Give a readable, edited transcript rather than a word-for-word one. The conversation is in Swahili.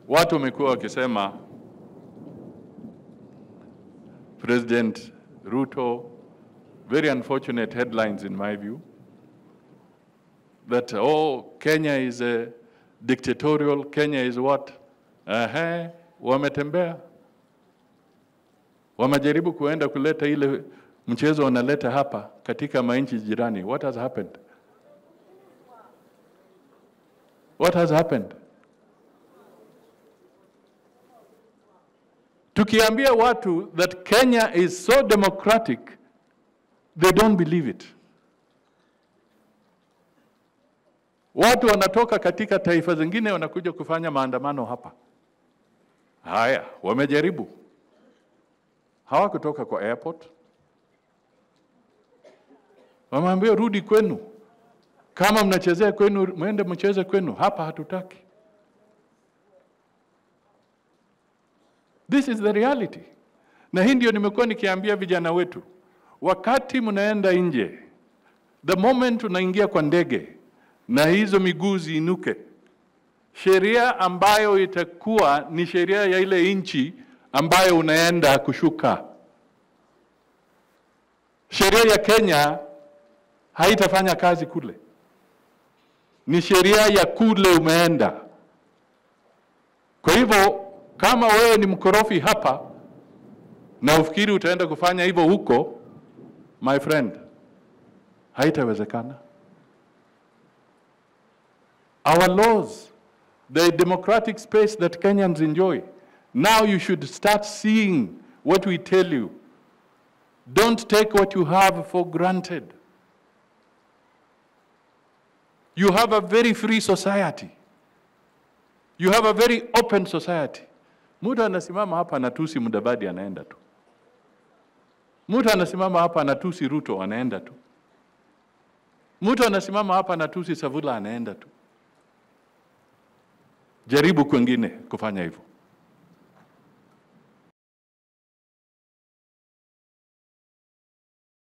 watu wamekuwa wakisema President Ruto, very unfortunate headlines in my view, that Kenya is a dictatorial, Kenya is what? Wametembea. Wamejaribu kuenda kuleta ile mchezo wanaleta hapa katika mainchi jirani. What has happened? What has happened? Tukiambia watu that Kenya is so democratic, they don't believe it. Watu wanatoka katika taifa zingine wanakuja kufanya maandamano hapa. Haya, wamejaribu. Hawakutoka kwa airport. Wameambiwa rudi kwenu. Kama mnachezea kwenu, mwende mcheze kwenu. Hapa hatutaki. This is the reality. Na hii ndio nimekuwa nikiambia vijana wetu. Wakati mnaenda nje, the moment unaingia kwa ndege na hizo miguu ziinuke, sheria ambayo itakuwa ni sheria ya ile nchi ambayo unaenda kushuka. Sheria ya Kenya haitafanya kazi kule. Ni sheria ya kule umeenda. Kwa hivyo kama wewe ni mkorofi hapa na ufikiri utaenda kufanya hivyo huko, my friend, haitawezekana. Our laws, the democratic space that Kenyans enjoy, now you should start seeing what we tell you. Don't take what you have for granted. You have a very free society. You have a very open society. Mtu anasimama hapa anatusi Mudavadi anaenda tu. Mtu anasimama hapa anatusi Ruto anaenda tu. Mtu anasimama hapa anatusi Savula anaenda tu. Jaribu kwingine kufanya hivyo.